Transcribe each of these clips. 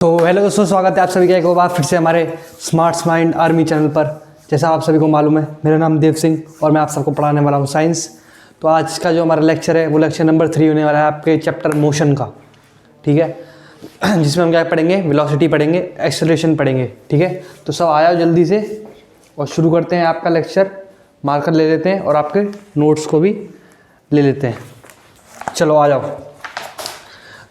तो हेलो दोस्तों, स्वागत है आप सभी का एक बार फिर से हमारे स्मार्ट माइंड आर्मी चैनल पर। जैसा आप सभी को मालूम है, मेरा नाम देव सिंह और मैं आप सबको पढ़ाने वाला हूँ साइंस। तो आज का जो हमारा लेक्चर है वो लेक्चर नंबर 3 होने वाला है आपके चैप्टर मोशन का, ठीक है। जिसमें हम क्या पढ़ेंगे, वेलोसिटी पढ़ेंगे, एक्सेलरेशन पढ़ेंगे, ठीक है। तो सब आया जल्दी से और शुरू करते हैं आपका लेक्चर। मार्कर ले लेते हैं और आपके नोट्स को भी ले लेते हैं। चलो आ जाओ।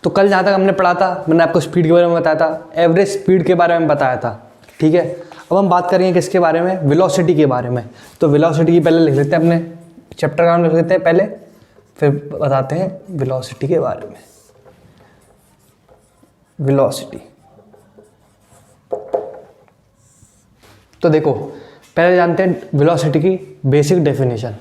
तो कल जहाँ तक हमने पढ़ा था, मैंने आपको स्पीड के बारे में बताया था, एवरेज स्पीड के बारे में बताया था, ठीक है। अब हम बात करेंगे किसके बारे में, वेलोसिटी के बारे में। तो वेलोसिटी की पहले लिख लेते हैं, अपने चैप्टर का नाम लिख लेते हैं पहले, फिर बताते हैं वेलोसिटी के बारे में। वेलोसिटी, तो देखो पहले जानते हैं वेलोसिटी की बेसिक डेफिनेशन।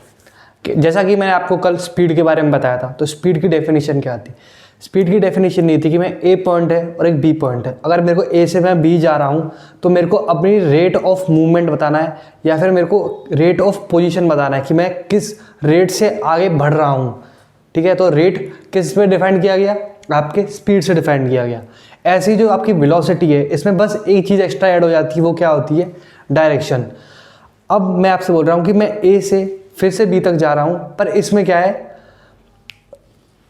जैसा कि मैंने आपको कल स्पीड के बारे में बताया था, तो स्पीड की डेफिनेशन क्या थी। स्पीड की डेफिनेशन नहीं थी कि मैं ए पॉइंट है और एक बी पॉइंट है, अगर मेरे को ए से मैं बी जा रहा हूँ तो मेरे को अपनी रेट ऑफ मूवमेंट बताना है, या फिर मेरे को रेट ऑफ पोजीशन बताना है कि मैं किस रेट से आगे बढ़ रहा हूँ, ठीक है। तो रेट किस पे डिफाइन किया गया, आपके स्पीड से डिफाइन किया गया। ऐसी जो आपकी वेलोसिटी है, इसमें बस एक चीज़ एक्स्ट्रा ऐड हो जाती है, वो क्या होती है, डायरेक्शन। अब मैं आपसे बोल रहा हूँ कि मैं ए से फिर से बी तक जा रहा हूँ, पर इसमें क्या है,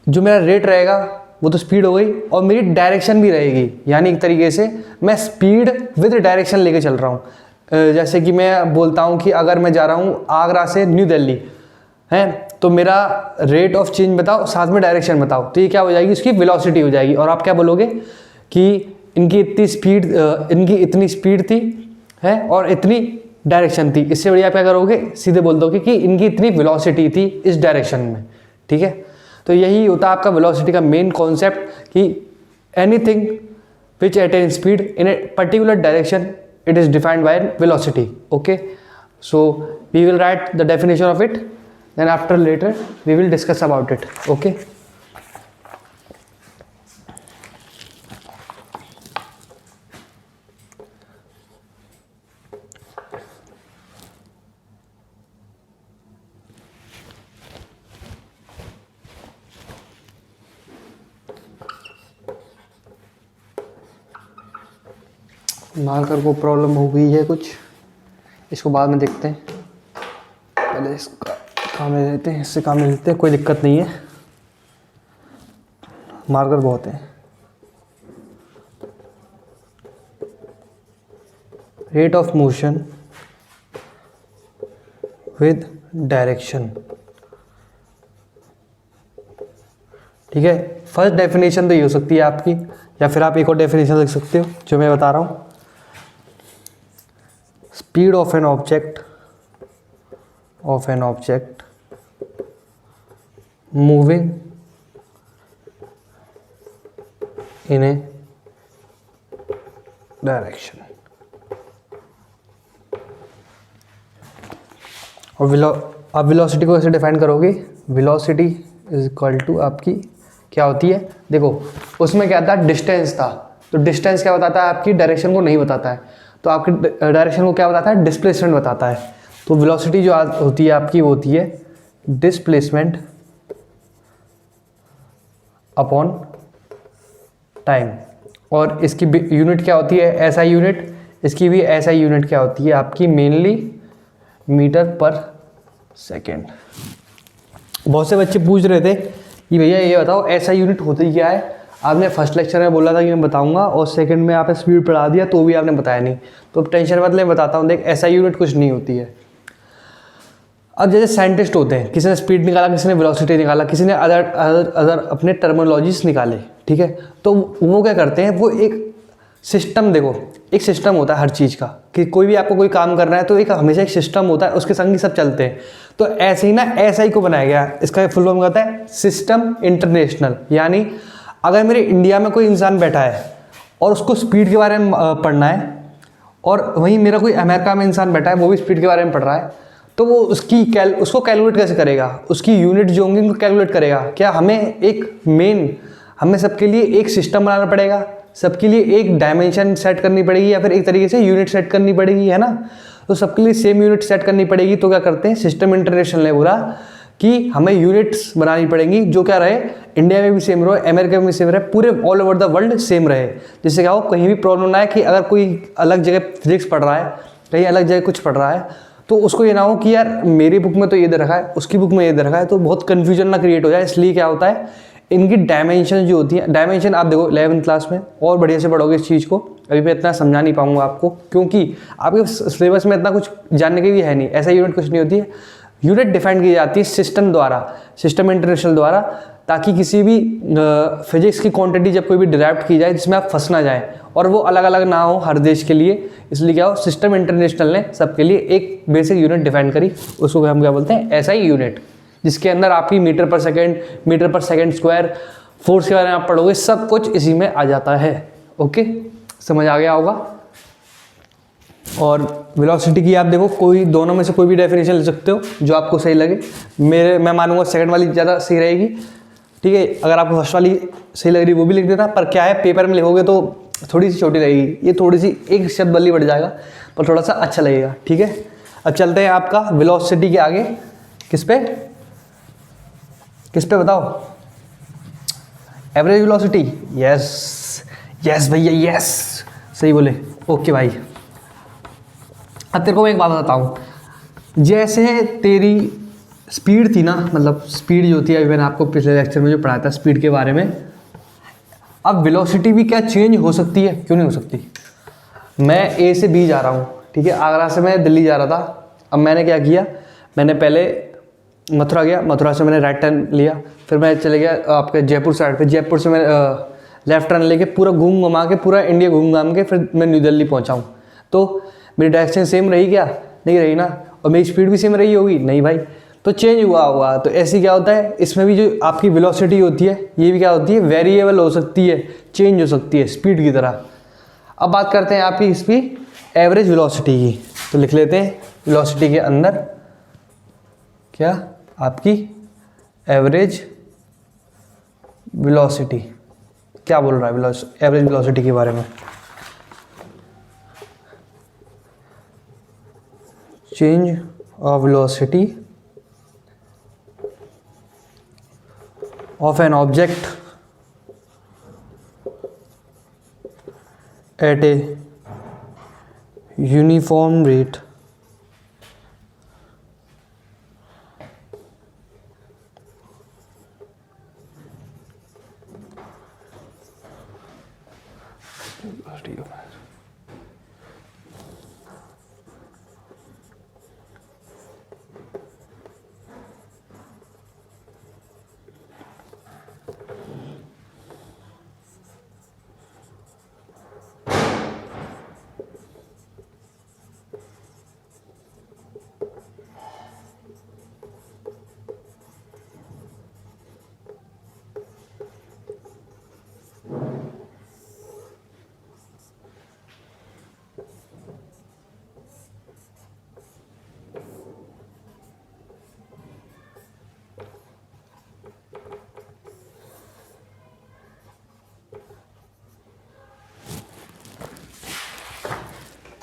जो मेरा रेट रहेगा वो तो स्पीड हो गई और मेरी डायरेक्शन भी रहेगी, यानी एक तरीके से मैं स्पीड विद डायरेक्शन लेके चल रहा हूँ। जैसे कि मैं बोलता हूँ कि अगर मैं जा रहा हूँ आगरा से न्यू दिल्ली है, तो मेरा रेट ऑफ चेंज बताओ, साथ में डायरेक्शन बताओ, तो ये क्या हो जाएगी, उसकी वेलोसिटी हो जाएगी। और आप क्या बोलोगे कि इनकी इतनी स्पीड थी है और इतनी डायरेक्शन थी। इससे बढ़िया आप क्या करोगे, सीधे बोल दोगे कि इनकी इतनी वेलोसिटी थी इस डायरेक्शन में, ठीक है। तो यही होता है आपका वेलोसिटी का मेन कॉन्सेप्ट कि anything which attain speed in a particular direction it is defined by velocity. Okay, so we will write the definition of it, then after later we will discuss about it. Okay, marker को problem हो गई है कुछ, इसको बाद में देखते हैं, पहले इसका काम ले लेते हैं, इससे काम ले लेते हैं, कोई दिक्कत नहीं है, मार्कर बहुत है। Rate of motion with direction, ठीक है। फर्स्ट डेफिनेशन तो ये हो सकती है आपकी, या फिर आप एक और डेफिनेशन लिख सकते हो जो मैं बता रहा हूँ। Speed of an object moving in a direction। और आप वेलोसिटी को कैसे डिफाइन करोगे, वेलोसिटी इज इक्वल टू आपकी क्या होती है, देखो उसमें क्या था, डिस्टेंस था, तो डिस्टेंस क्या बताता है, आपकी डायरेक्शन को नहीं बताता है, तो आपकी डायरेक्शन को क्या बताता है, डिस्प्लेसमेंट बताता है। तो वेलोसिटी जो होती है आपकी वो होती है डिस्प्लेसमेंट अपॉन टाइम। और इसकी यूनिट क्या होती है, एसआई यूनिट। इसकी भी एसआई यूनिट क्या होती है आपकी, मेनली मीटर पर सेकेंड। बहुत से बच्चे पूछ रहे थे कि भैया ये बताओ एसआई यूनिट होती क्या है। आपने फर्स्ट लेक्चर में बोला था कि मैं बताऊंगा, और सेकंड में आपने स्पीड पढ़ा दिया तो भी आपने बताया नहीं, तो अब टेंशन मत ले, बताता हूँ। देख, एसआई यूनिट कुछ नहीं होती है। अब जैसे साइंटिस्ट होते हैं, किसी ने स्पीड निकाला, किसी ने वेलोसिटी निकाला, किसी ने अदर अपने टर्मिनोलॉजीज निकाले, ठीक है। तो वो क्या करते हैं, वो एक सिस्टम, देखो एक सिस्टम होता है हर चीज़ का, कि कोई भी आपको कोई काम करना है तो एक हमेशा एक सिस्टम होता है, उसके संग ही सब चलते हैं। तो ऐसे ही ना एसआई को बनाया गया, इसका फुल फॉर्म कहता है सिस्टम इंटरनेशनल। यानी अगर मेरे इंडिया में कोई इंसान बैठा है और उसको स्पीड के बारे में पढ़ना है, और वहीं मेरा कोई अमेरिका में इंसान बैठा है वो भी स्पीड के बारे में पढ़ रहा है, तो वो उसको कैलकुलेट कैसे करेगा, उसकी यूनिट जो होंगी उनको कैलकुलेट करेगा। क्या हमें सबके लिए एक सिस्टम बनाना पड़ेगा, सबके लिए एक डायमेंशन सेट करनी पड़ेगी, या फिर एक तरीके से यूनिट सेट करनी पड़ेगी, है ना। तो सबके लिए सेम यूनिट सेट करनी पड़ेगी। तो क्या करते हैं, सिस्टम इंटरनेशनल ने बोला कि हमें यूनिट्स बनानी पड़ेंगी जो क्या रहे, इंडिया में भी सेम रहे, अमेरिका में भी सेम रहे, पूरे all over the world same रहे, जिससे क्या हो कहीं भी प्रॉब्लम ना आए कि अगर कोई अलग जगह फिजिक्स पढ़ रहा है, कहीं अलग जगह कुछ पढ़ रहा है, तो उसको ये ना हो कि यार मेरी बुक में तो ये दे रखा है, उसकी बुक में ये दे रखा है, तो बहुत कन्फ्यूजन ना क्रिएट हो जाए। इसलिए क्या होता है, इनकी डायमेंशन जो होती है, डायमेंशन आप देखो 11th क्लास में और बढ़िया से पढ़ोगे इस चीज़ को, अभी मैं इतना समझा नहीं पाऊंगा आपको क्योंकि आपके सिलेबस में इतना कुछ जानने की भी है नहीं, ऐसा यूनिट कुछ नहीं होती है। यूनिट डिफाइन की जाती है सिस्टम द्वारा, सिस्टम इंटरनेशनल द्वारा, ताकि किसी भी फिजिक्स की क्वांटिटी जब कोई भी डिराइव की जाए जिसमें आप फंस ना जाए और वो अलग अलग ना हो हर देश के लिए। इसलिए क्या हो, सिस्टम इंटरनेशनल ने सबके लिए एक बेसिक यूनिट डिफाइन करी, उसको हम क्या बोलते हैं, एसआई यूनिट, जिसके अंदर आपकी metre per second square, force के बारे में आप पढ़ोगे, सब कुछ इसी में आ जाता है। ओके, समझ आ गया होगा। और वेलोसिटी की आप देखो कोई दोनों में से कोई भी डेफिनेशन ले सकते हो जो आपको सही लगे। मैं मानूंगा सेकंड वाली ज़्यादा सही रहेगी, ठीक है। अगर आपको फर्स्ट वाली सही लग रही वो भी लिख देना, पर क्या है पेपर में लिखोगे तो थोड़ी सी छोटी रहेगी, ये थोड़ी सी एक शब्द बल्ली बढ़ जाएगा, पर थोड़ा सा अच्छा लगेगा, ठीक है। अब चलते हैं आपका वेलोसिटी के आगे, किस पे बताओ, एवरेज वेलोसिटी। यस भैया, यस सही बोले, ओके भाई। अब तेरे को मैं एक बात बताता हूँ, जैसे तेरी स्पीड थी ना, मतलब स्पीड जो होती है, अभी मैंने आपको पिछले लेक्चर में जो पढ़ाया था स्पीड के बारे में, अब वेलोसिटी भी क्या चेंज हो सकती है, क्यों नहीं हो सकती। मैं ए से बी जा रहा हूँ, ठीक है, आगरा से मैं दिल्ली जा रहा था। अब मैंने क्या किया, मैंने पहले मथुरा गया, मथुरा से मैंने राइट टर्न लिया, फिर मैं चले गया आपके जयपुर साइड पे, जयपुर से मैं लेफ्ट टर्न लेके पूरा घूम के पूरा इंडिया घूम के फिर मैं न्यू दिल्ली पहुँचा हूँ। तो मेरी डायरेक्शन सेम रही क्या, नहीं रही ना, और मेरी स्पीड भी सेम रही होगी, नहीं भाई, तो चेंज हुआ होगा। तो ऐसी क्या होता है, इसमें भी जो आपकी वेलोसिटी होती है ये भी क्या होती है, वेरिएबल हो सकती है, चेंज हो सकती है स्पीड की तरह। अब बात करते हैं आपकी इसकी एवरेज वेलोसिटी की, तो लिख लेते हैं वेलोसिटी के अंदर क्या, आपकी एवरेज वेलोसिटी क्या बोल रहा है एवरेज वेलोसिटी के बारे में, change of velocity of an object at a uniform rate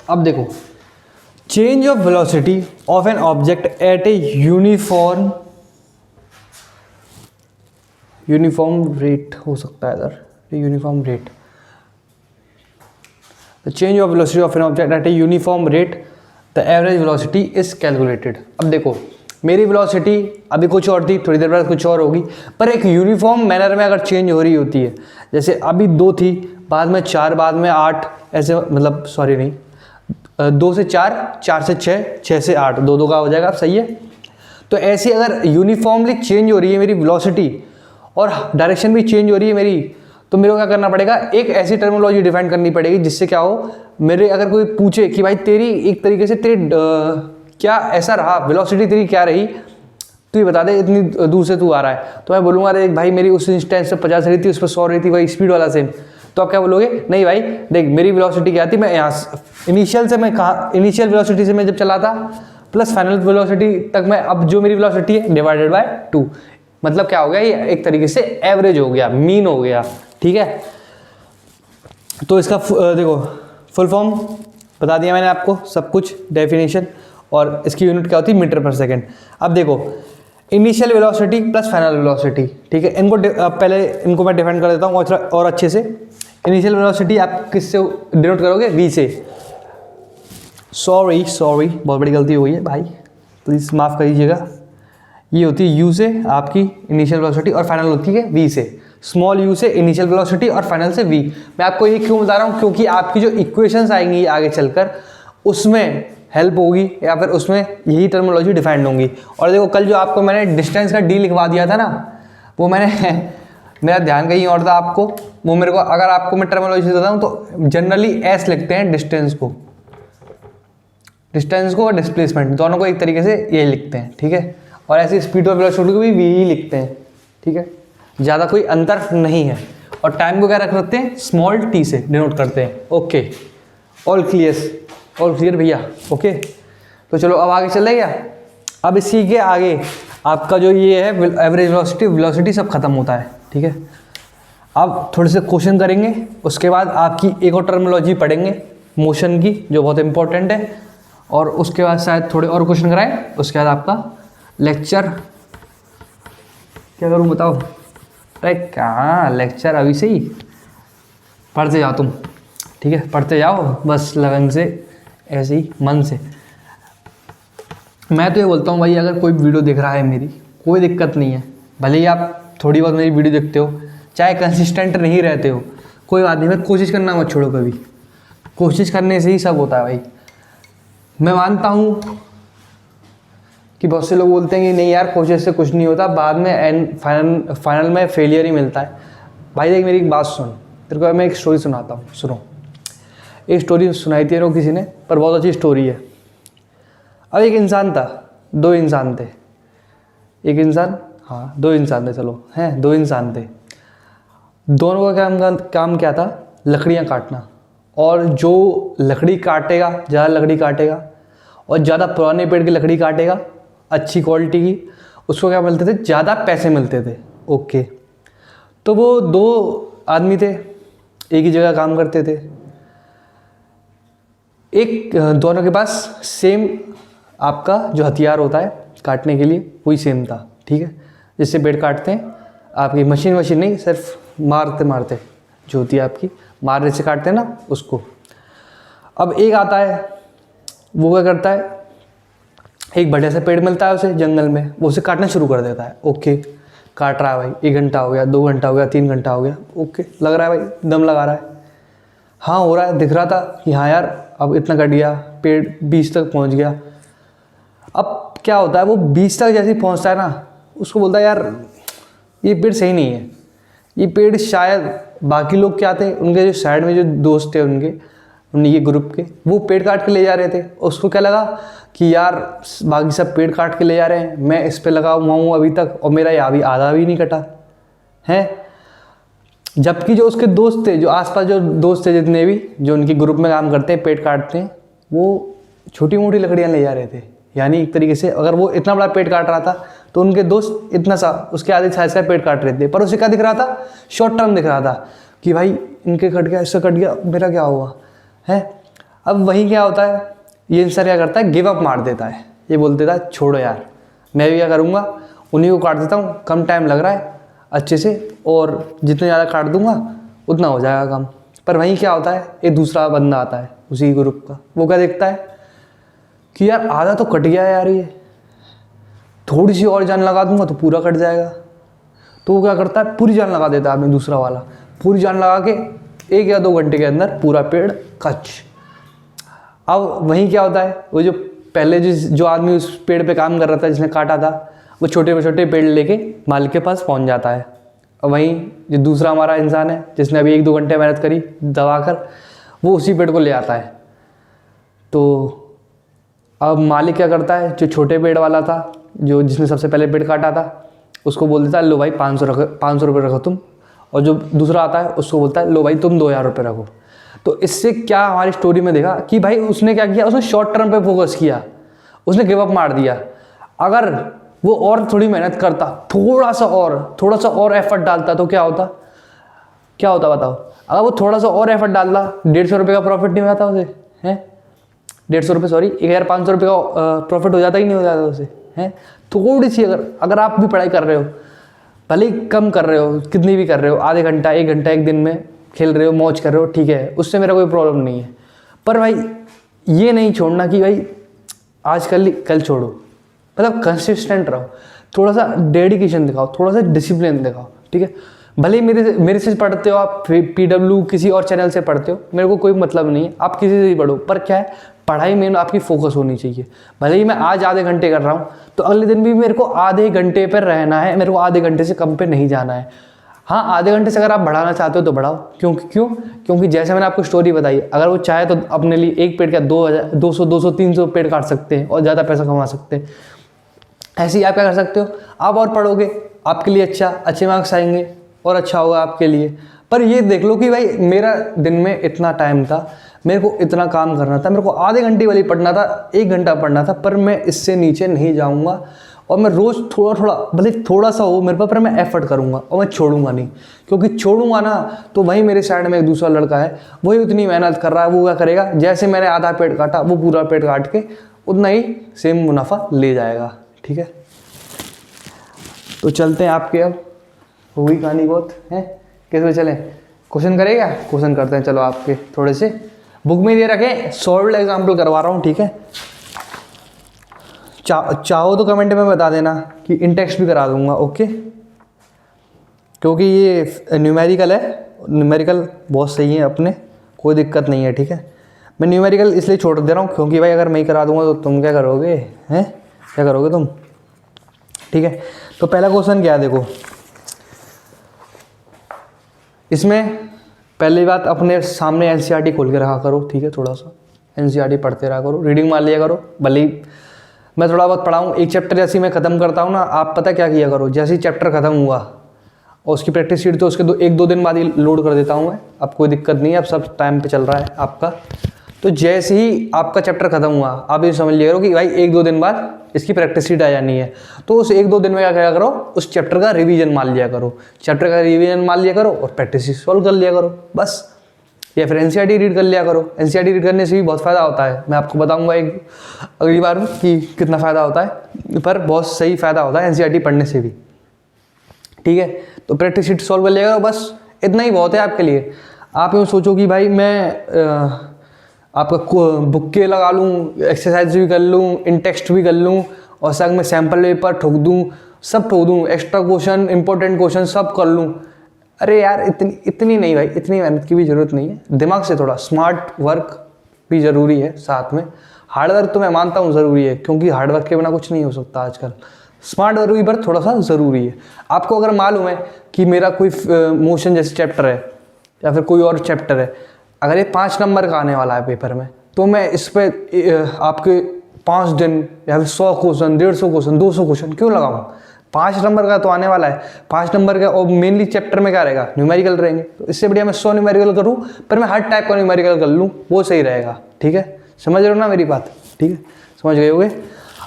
अब देखो, change of velocity of an object at a uniform rate हो सकता है इधर, uniform rate, the change of velocity of an object at a uniform rate, the average velocity is calculated. अब देखो, मेरी velocity अभी कुछ और थी, थोड़ी देर बाद कुछ और होगी, पर एक यूनिफॉर्म मैनर में अगर चेंज हो रही होती है, जैसे अभी 2 थी, बाद में 4, बाद में 8, ऐसे, मतलब सॉरी नहीं, 2 से 4, 4 से 6, 6 से 8, 2 का हो जाएगा, अब सही है। तो ऐसी अगर यूनिफॉर्मली चेंज हो रही है मेरी वेलोसिटी और डायरेक्शन भी चेंज हो रही है मेरी, तो मेरे को क्या करना पड़ेगा, एक ऐसी टर्मिनोलॉजी डिफाइन करनी पड़ेगी जिससे क्या हो, मेरे अगर कोई पूछे कि भाई तेरी एक तरीके से तेरी क्या ऐसा रहा, वेलोसिटी तेरी क्या रही, तू ये बता दे, इतनी दूर से तू आ रहा है, तो मैं बोलूँगा अरे भाई मेरी उस इंस्टेंस से 50 रही थी, उस पर 100 रही थी, वही स्पीड वाला सेम। तो आप क्या बोलोगे, नहीं भाई देख मेरी वेलोसिटी क्या थी, मैं यहाँ इनिशियल से मैं कहाँ, इनिशियल वेलोसिटी से मैं जब चला था प्लस फाइनल वेलोसिटी तक मैं, अब जो मेरी वेलोसिटी है डिवाइडेड बाय 2, मतलब क्या हो गया, ये एक तरीके से एवरेज हो गया, मीन हो गया, ठीक है। तो इसका देखो फुल फॉर्म बता दिया मैंने आपको, सब कुछ डेफिनेशन, और इसकी यूनिट क्या होती है, मीटर पर सेकेंड। अब देखो initial velocity plus final velocity, ठीक है। पहले इनको मैं डिफाइन कर देता हूँ और अच्छे से। इनिशियल वेलोसिटी आप किससे डिनोट करोगे? v से। सॉरी बहुत बड़ी गलती हो गई है भाई, प्लीज़ माफ़ कर दीजिएगा। ये होती है u से आपकी इनिशियल वेलोसिटी और फाइनल होती है v से। स्मॉल u से इनिशियल वेलोसिटी और फाइनल से v। मैं आपको ये क्यों बता रहा हूँ? क्योंकि आपकी जो इक्वेशंस आएंगी आगे चलकर उसमें हेल्प होगी या फिर उसमें यही टर्मिनोलॉजी डिफाइंड होंगी। और देखो कल जो आपको मैंने डिस्टेंस का d लिखवा दिया था ना, वो मैंने मेरा ध्यान कहीं और था आपको, वो मेरे को अगर आपको मैं टर्मिनोलॉजी देता हूँ तो जनरली s लिखते हैं डिस्टेंस को और डिस्प्लेसमेंट दोनों को एक तरीके से ये लिखते हैं, ठीक है। और ऐसे स्पीड और वेलोसिटी को भी v ही लिखते हैं, ठीक है। ज़्यादा कोई अंतर नहीं है। और टाइम को क्या रख सकते हैं? स्मॉल t से डिनोट करते हैं। ओके, ऑल क्लियर भैया? ओके, तो चलो अब आगे चल क्या। अब इसी के आगे आपका जो ये है एवरेज वेलोसिटी सब खत्म होता है, ठीक है। अब थोड़े से क्वेश्चन करेंगे, उसके बाद आपकी एक और टर्मिनोलॉजी पढ़ेंगे मोशन की जो बहुत इंपॉर्टेंट है, और उसके बाद शायद थोड़े और क्वेश्चन कराएं। उसके बाद आपका लेक्चर क्या करूं बताओ? अरे कहाँ लेक्चर, अभी से ही पढ़ते जाओ तुम, ठीक है। पढ़ते जाओ बस लगन से, ऐसे ही मन से। मैं तो ये बोलता हूँ भाई, अगर कोई वीडियो देख रहा है मेरी, कोई दिक्कत नहीं है, भले ही आप थोड़ी बहुत मेरी वीडियो देखते हो, चाहे कंसिस्टेंट नहीं रहते हो, कोई बात नहीं, मैं कोशिश करना मत छोड़ो कभी। कोशिश करने से ही सब होता है भाई। मैं मानता हूँ कि बहुत से लोग बोलते हैं कि नहीं यार कोशिश से कुछ नहीं होता, बाद में फाइनल में फेलियर ही मिलता है। भाई देख मेरी एक बात सुन, तेरे को मैं एक स्टोरी सुनाता हूँ, सुनो। एक स्टोरी सुनाई थी मेरे को किसी ने, पर बहुत अच्छी स्टोरी है। अब एक इंसान था, दो इंसान थे। एक इंसान, हाँ दो इंसान थे, चलो हैं दो इंसान थे। दोनों का काम क्या था? लकड़ियाँ काटना। और जो लकड़ी काटेगा, ज़्यादा लकड़ी काटेगा और ज़्यादा पुराने पेड़ की लकड़ी काटेगा, अच्छी क्वालिटी की, उसको क्या मिलते थे? ज़्यादा पैसे मिलते थे। ओके, तो वो दो आदमी थे, एक ही जगह काम करते थे। एक दोनों के पास सेम आपका जो हथियार होता है काटने के लिए वही सेम था, ठीक है। जिससे पेड़ काटते हैं, आपकी मशीन नहीं, सिर्फ मारते जो होती है आपकी, मारने से काटते हैं ना उसको। अब एक आता है, वो क्या करता है, एक बढ़िया सा पेड़ मिलता है उसे जंगल में, वो उसे काटना शुरू कर देता है। ओके, काट रहा है भाई, 1 घंटा हो गया, 2 घंटा हो गया, 3 घंटा हो गया। ओके, लग रहा है भाई, दम लगा रहा है, हाँ हो रहा है, दिख रहा था कि हाँ यार अब इतना कट गया, पेड़ 20 तक पहुंच गया। अब क्या होता है, वो 20 तक जैसे ही पहुंचता है ना, उसको बोलता है यार ये पेड़ सही नहीं है, ये पेड़ शायद बाकी लोग क्या थे, उनके जो साइड में जो दोस्त थे उनके ग्रुप के, वो पेड़ काट के ले जा रहे थे। उसको क्या लगा कि यार बाकी सब पेड़ काट के ले जा रहे हैं, मैं इस पे लगा हुआ हूँ अभी तक और मेरा यहाँ भी आधा भी नहीं कटा है। जबकि जो उसके दोस्त थे, जो आसपास जो दोस्त थे जितने भी, जो उनके ग्रुप में काम करते हैं, पेड़ काटते हैं, वो छोटी मोटी लकड़ियाँ ले जा रहे थे। यानी एक तरीके से अगर वो इतना बड़ा पेड़ काट रहा था तो उनके दोस्त इतना सा उसके आधे साइज का पेड़ काट रहे थे। पर उसे क्या दिख रहा था? शॉर्ट टर्म दिख रहा था कि भाई इनके कट गया, इससे कट गया, मेरा क्या हुआ है। अब वही क्या होता है, ये इंसान क्या करता है, गिव अप मार देता है। ये बोल देता है छोड़ो यार, मैं भी क्या करूँगा, उन्हीं को काट देता हूँ, कम टाइम लग रहा है अच्छे से, और जितने ज़्यादा काट दूंगा उतना हो जाएगा काम। पर वहीं क्या होता है, एक दूसरा बंदा आता है उसी ग्रुप का, वो क्या देखता है कि यार आधा तो कट गया है यार, ये थोड़ी सी और जान लगा दूंगा तो पूरा कट जाएगा। तो वो क्या करता है, पूरी जान लगा देता है आपने, दूसरा वाला पूरी जान लगा के 1 या 2 घंटे के अंदर पूरा पेड़ कच। अब वहीं क्या होता है, वो जो पहले जो आदमी उस पेड़ पे काम कर रहा था, जिसने काटा था, वो छोटे छोटे पेड़ लेके मालिक के पास पहुंच जाता है। और वहीं जो दूसरा हमारा इंसान है, जिसने अभी 1-2 घंटे मेहनत करी दबा कर, वो उसी पेड़ को ले आता है। तो अब मालिक क्या करता है, जो छोटे पेड़ वाला था, जो जिसने सबसे पहले पेड़ काटा था, उसको बोल देता है लो भाई 500 रुपये रखो तुम। और जो दूसरा आता है उसको बोलता है लो भाई तुम 2000 रुपये रखो। तो इससे क्या हमारी स्टोरी में देखा कि भाई उसने क्या किया, उसने शॉर्ट टर्म पे फोकस किया, उसने गिव अप मार दिया। अगर वो और थोड़ी मेहनत करता, थोड़ा सा और एफर्ट डालता, तो क्या होता बताओ। अगर वो थोड़ा सा और एफर्ट डालता, 150 रुपये का प्रॉफिट नहीं होता उसे, हैं 150 रुपये, सॉरी 1500 रुपये का प्रॉफिट हो जाता ही नहीं हो जाता उसे, हैं। थोड़ी सी अगर आप भी पढ़ाई कर रहे हो, भले ही कम कर रहे हो, कितनी भी कर रहे हो, आधे घंटा 1 घंटा एक दिन में खेल रहे हो, मौज कर रहे हो, ठीक है, उससे मेरा कोई प्रॉब्लम नहीं है। पर भाई ये नहीं छोड़ना कि भाई आज कल छोड़ो, मतलब कंसिस्टेंट रहो, थोड़ा सा डेडिकेशन दिखाओ, थोड़ा सा डिसिप्लिन दिखाओ, ठीक है। भले ही मेरे से पढ़ते हो आप, PW किसी और चैनल से पढ़ते हो, मेरे को कोई मतलब नहीं है, आप किसी से भी पढ़ो, पर क्या है, पढ़ाई में आपकी फोकस होनी चाहिए। भले ही मैं आज आधे घंटे कर रहा हूँ तो अगले दिन भी मेरे को आधे घंटे पर रहना है, मेरे को आधे घंटे से कम पे नहीं जाना है। हाँ, आधे घंटे से अगर आप बढ़ाना चाहते हो तो बढ़ाओ, क्योंकि जैसे मैंने आपको स्टोरी बताई, अगर वो चाहे तो अपने लिए एक पेड़ का 2000 200 200 300 पेड़ काट सकते हैं और ज़्यादा पैसा कमा सकते हैं। ऐसे ही आप क्या कर सकते हो, आप और पढ़ोगे, आपके लिए अच्छे मार्क्स आएंगे और अच्छा होगा आपके लिए। पर ये देख लो कि भाई मेरा दिन में इतना टाइम था, मेरे को इतना काम करना था, मेरे को आधे घंटे वाली पढ़ना था, 1 घंटा पढ़ना था, पर मैं इससे नीचे नहीं जाऊँगा और मैं रोज़ थोड़ा भले थोड़ा सा हो मेरे पास, पर मैं एफर्ट करूँगा और मैं छोड़ूंगा नहीं। क्योंकि छोड़ूंगा ना तो वही मेरे साइड में एक दूसरा लड़का है, वही उतनी मेहनत कर रहा है, वो क्या करेगा, जैसे मैंने आधा पेड़ काटा वो पूरा पेड़ काट के उतना ही सेम मुनाफा ले जाएगा, ठीक है। तो चलते हैं आपके, अब हो गई कहानी बहुत है, किस में चलें, क्वेश्चन करेगा, क्वेश्चन करते हैं। चलो आपके थोड़े से बुक में दे रखे सॉल्व्ड एग्जाम्पल करवा रहा हूँ, ठीक है। चाहो तो कमेंट में बता देना कि इन टेक्स्ट भी करा दूंगा, ओके। क्योंकि ये न्यूमेरिकल है, न्यूमेरिकल बहुत सही है अपने, कोई दिक्कत नहीं है, ठीक है। मैं न्यूमेरिकल इसलिए छोड़ दे रहा हूँ क्योंकि भाई अगर मैं ही करा दूंगा तो तुम क्या करोगे, हैं, क्या करोगे तुम, ठीक है। तो पहला क्वेश्चन क्या है, देखो इसमें पहली बात, अपने सामने NCERT खोल के रखा करो, ठीक है। थोड़ा सा NCERT पढ़ते रहा करो, रीडिंग मार लिया करो। भले ही मैं थोड़ा बहुत पढ़ाऊँ, एक चैप्टर जैसे मैं ख़त्म करता हूँ ना, आप पता क्या किया करो, जैसे ही चैप्टर ख़त्म हुआ और उसकी प्रैक्टिस शीट तो उसके 1-2 दिन बाद ही लोड कर देता हूँ मैं, अब कोई दिक्कत नहीं है, अब सब टाइम पे चल रहा है आपका। तो जैसे ही आपका चैप्टर ख़त्म हुआ, आप ये समझ लिया करो कि भाई 1-2 दिन बाद इसकी प्रैक्टिस शीट आ जानी है, तो उस 1-2 दिन में क्या किया करो, उस चैप्टर का रिवीजन मार लिया करो, चैप्टर का रिवीजन मार लिया करो और प्रैक्टिस शीट सॉल्व कर लिया करो बस। या फिर NCERT रीड कर लिया करो, NCERT रीड करने से भी बहुत फ़ायदा होता है, मैं आपको बताऊंगा एक अगली बार कि कितना फ़ायदा होता है, पर बहुत सही फ़ायदा होता है NCERT पढ़ने से भी, ठीक है। तो प्रैक्टिस शीट सॉल्व कर लिया करो, बस इतना ही बहुत है आपके लिए। आप यूँ सोचो कि भाई मैं आपका बुक के लगा लूँ, एक्सरसाइज भी कर लूँ, इन टेक्स्ट भी कर लूँ और संग में सैम्पल पेपर ठोक दूँ, सब ठोक दूँ, एक्स्ट्रा क्वेश्चन, इंपॉर्टेंट क्वेश्चन सब कर लूँ। अरे यार इतनी नहीं भाई, इतनी मेहनत की भी ज़रूरत नहीं है। दिमाग से थोड़ा स्मार्ट वर्क भी ज़रूरी है, साथ में हार्ड वर्क तो मैं मानता हूँ ज़रूरी है, क्योंकि हार्ड वर्क के बिना कुछ नहीं हो सकता आजकल। स्मार्ट वर्क भी पर थोड़ा सा ज़रूरी है। आपको अगर मालूम है कि मेरा कोई मोशन जैसे चैप्टर है या फिर कोई और चैप्टर है, अगर ये 5 नंबर का आने वाला है पेपर में, तो मैं इस पर आपके 5 दिन या फिर 100 क्वेश्चन, 150 क्वेश्चन, 200 क्वेश्चन क्यों लगाऊँ। 5 नंबर का तो आने वाला है, 5 नंबर का, और मेनली चैप्टर में क्या रहेगा, न्यूमेरिकल रहेंगे। तो इससे बढ़िया मैं 100 न्यूमेरिकल करूँ, पर मैं हर टाइप का न्यूमेरिकल कर लूँ, वो सही रहेगा, ठीक है। समझ रहे हो ना मेरी बात, ठीक है, समझ गए होगे।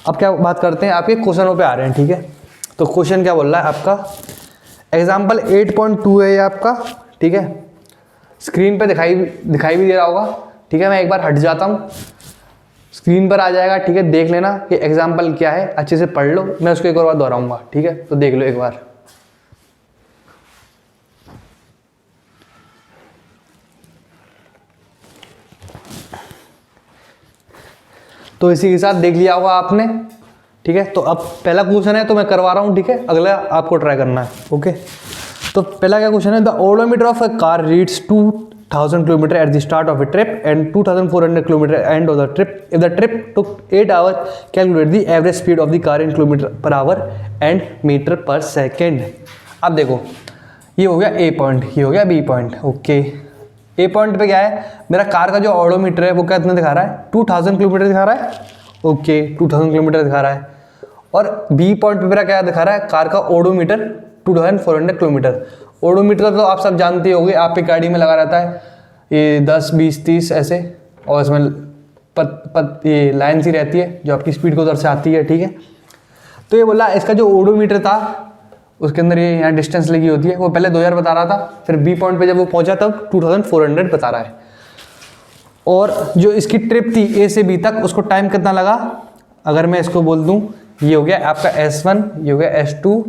अब क्या बात करते हैं, आपके क्वेश्चनों पे आ रहे हैं, ठीक है। तो क्वेश्चन क्या बोल रहा है आपका, एग्जाम्पल 8.2 है ये आपका, ठीक है। स्क्रीन पे दिखाई भी दे रहा होगा, ठीक है। मैं एक बार हट जाता हूँ, स्क्रीन पर आ जाएगा, ठीक है। देख लेना कि एग्जाम्पल क्या है, अच्छे से पढ़ लो, मैं उसको एक और बार दोहराऊंगा, ठीक है। तो देख लो एक बार। तो इसी के साथ देख लिया होगा आपने, ठीक है। तो अब पहला क्वेश्चन है तो मैं करवा रहा हूँ, ठीक है। अगला आपको ट्राई करना है, ओके। तो पहला क्या क्वेश्चन है, the odometer of a car reads 2000 kilometer at the start of a trip and 2400 kilometer end of the trip. If the trip took 8 hour, calculate the average speed of the car in kilometer per hour and metre per second. अब देखो, ये हो गया A point, ये हो गया B point, okay. A point पे क्या है, मेरा कार का जो ओडोमीटर है वो कितना दिखा रहा है, 2000 किलोमीटर दिखा रहा है, ओके, 2000 किलोमीटर दिखा रहा है। और B पॉइंट पे मेरा क्या दिखा रहा है, कार का ओडोमीटर 2400 किलोमीटर। ओडोमीटर तो आप सब जानते होंगे, आपकी गाड़ी में लगा रहता है, ये 10, 20, 30 ऐसे, और इसमें ये लाइन सी रहती है जो आपकी स्पीड को उधर से आती है, ठीक है। तो ये बोला इसका जो ओडोमीटर था उसके अंदर ये यहाँ डिस्टेंस लगी होती है, वो पहले 2000 बता रहा था, फिर B पॉइंट पे जब वो पहुंचा तब 2400 बता रहा है। और जो इसकी ट्रिप थी A से B तक, उसको टाइम कितना लगा, अगर मैं इसको बोल दूं ये हो गया आपका S1, ये हो गया S2,